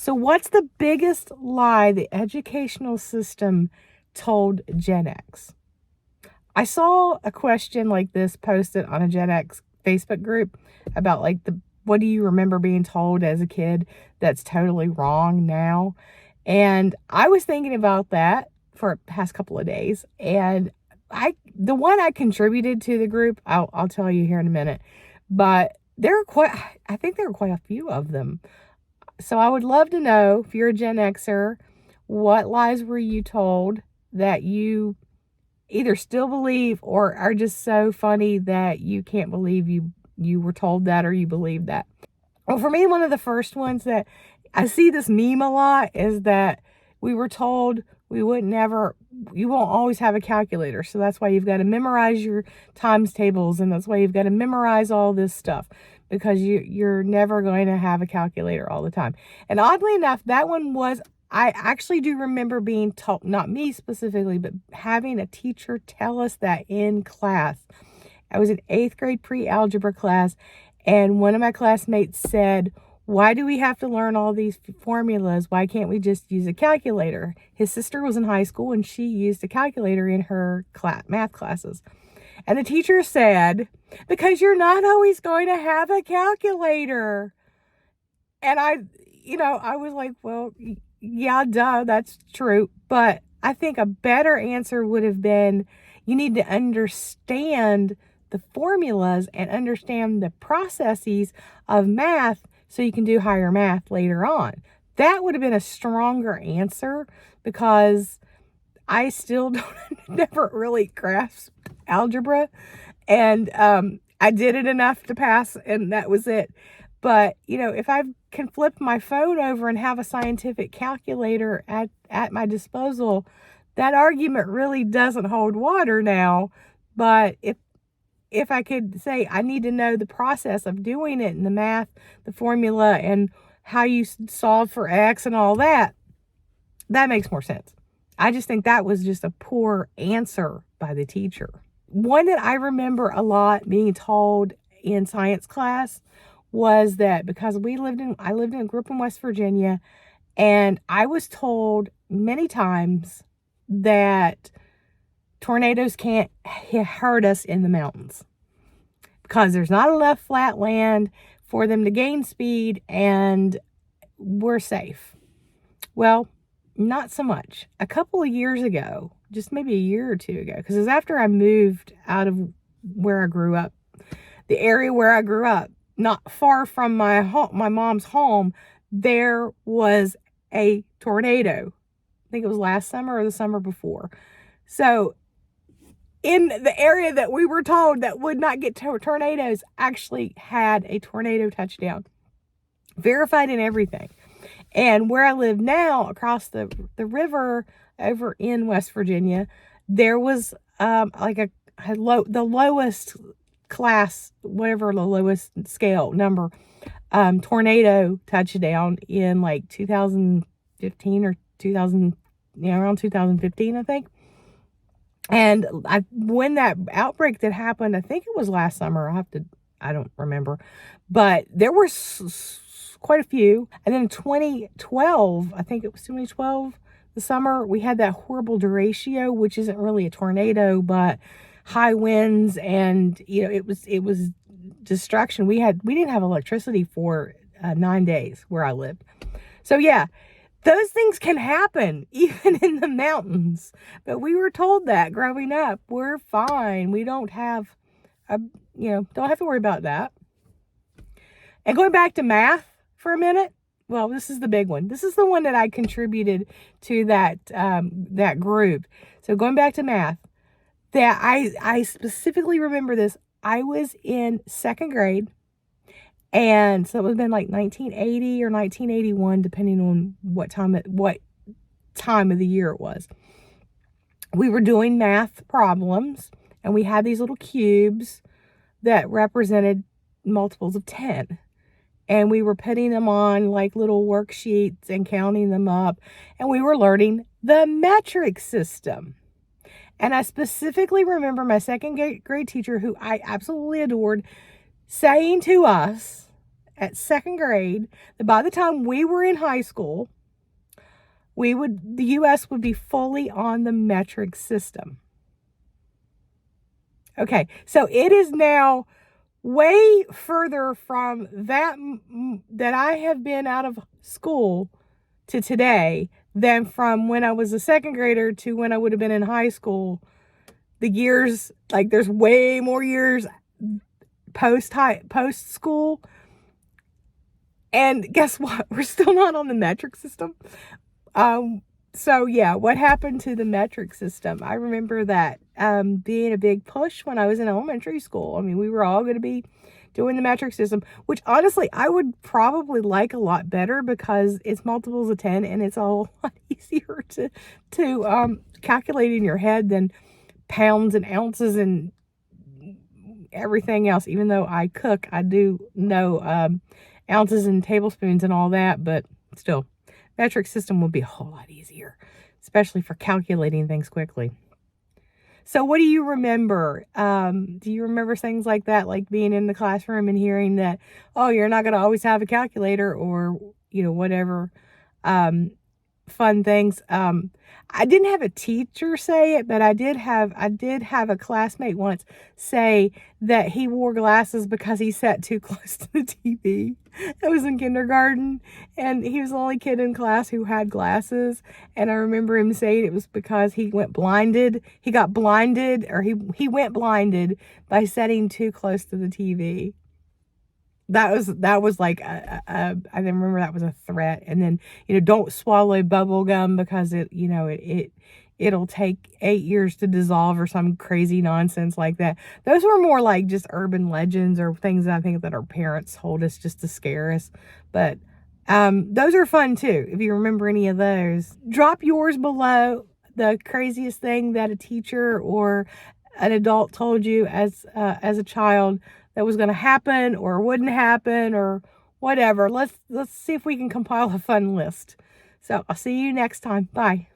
So what's the biggest lie the educational system told Gen X? I saw a question like this posted on a Gen X Facebook group about like what do you remember being told as a kid that's totally wrong now? And I was thinking about that for the past couple of days. And the one I contributed to the group, I'll tell you here in a minute. But I think there were quite a few of them. So I would love to know, if you're a Gen Xer, what lies were you told that you either still believe or are just so funny that you can't believe you were told that or you believe that. Well, for me, one of the first ones that I see this meme a lot is that we were told you won't always have a calculator. So that's why you've got to memorize your times tables, and that's why you've got to memorize all this stuff, because you're never going to have a calculator all the time. And oddly enough, that one was, I actually do remember being taught, not me specifically, but having a teacher tell us that in class. I was in 8th grade pre-algebra class, and one of my classmates said, "Why do we have to learn all these formulas? Why can't we just use a calculator?" His sister was in high school and she used a calculator in her math classes. And the teacher said, "Because you're not always going to have a calculator." And I was like, well, yeah, duh, that's true. But I think a better answer would have been, you need to understand the formulas and understand the processes of math so you can do higher math later on. That would have been a stronger answer, because I still never really grasped algebra. And I did it enough to pass, and that was it. But, if I can flip my phone over and have a scientific calculator at my disposal, that argument really doesn't hold water now. But if I could say I need to know the process of doing it and the math, the formula, and how you solve for X and all that, that makes more sense. I just think that was just a poor answer by the teacher. One that I remember a lot being told in science class was that, because grew up in West Virginia, and I was told many times that tornadoes can't hurt us in the mountains because there's not enough flat land for them to gain speed, and we're safe. Well, not so much. A couple of years ago, just maybe a year or two ago, because it was after I moved out of where I grew up, the area where I grew up, not far from my mom's home, there was a tornado. I think it was last summer or the summer before. So in the area that we were told that would not get tornadoes, actually had a tornado touchdown. Verified and everything. And where I live now, across the river over in West Virginia, there was the lowest class, whatever the lowest scale number, tornado touchdown in like 2015 or 2000, around 2015, I think. And when that outbreak that happened, I think it was last summer. I don't remember, but there were quite a few. And then in 2012, I think it was 2012, the summer, we had that horrible derecho, which isn't really a tornado, but high winds, and it was destruction. We didn't have electricity for 9 days where I lived. So yeah, those things can happen even in the mountains. But we were told that growing up, we're fine. We don't have don't have to worry about that. And going back to math for a minute, well, this is the big one. This is the one that I contributed to that group. So going back to math, that I specifically remember this. I was in 2nd grade, and so it would have been like 1980 or 1981, depending on what time of the year it was. We were doing math problems, and we had these little cubes that represented multiples of 10. And we were putting them on like little worksheets and counting them up. And we were learning the metric system. And I specifically remember my 2nd grade teacher, who I absolutely adored, saying to us, at second grade that by the time we were in high school, the U.S. would be fully on the metric system. Okay, so it is now way further from that I have been out of school to today than from when I was a second grader to when I would have been in high school. The years, like, there's way more years post school. And guess what? We're still not on the metric system. So yeah, what happened to the metric system? I remember that being a big push when I was in elementary school. I mean, we were all going to be doing the metric system, which honestly I would probably like a lot better because it's multiples of 10 and it's a whole lot easier to calculate in your head than pounds and ounces and everything else. Even though I cook, I do know ounces and tablespoons and all that, but still, metric system would be a whole lot easier, especially for calculating things quickly. So what do you remember? Do you remember things like that, like being in the classroom and hearing that, oh, you're not going to always have a calculator, or, whatever fun things? I didn't have a teacher say it, but I did have a classmate once say that he wore glasses because he sat too close to the TV. I was in kindergarten, and he was the only kid in class who had glasses. And I remember him saying it was because he got blinded, or he went blinded by sitting too close to the TV. That was like I remember that was a threat. And then, don't swallow bubble gum because it'll take 8 years to dissolve, or some crazy nonsense like that. Those were more like just urban legends or things that I think that our parents told us just to scare us. But those are fun too, if you remember any of those. Drop yours below, the craziest thing that a teacher or an adult told you as a child that was going to happen or wouldn't happen or whatever. Let's see if we can compile a fun list. So I'll see you next time. Bye.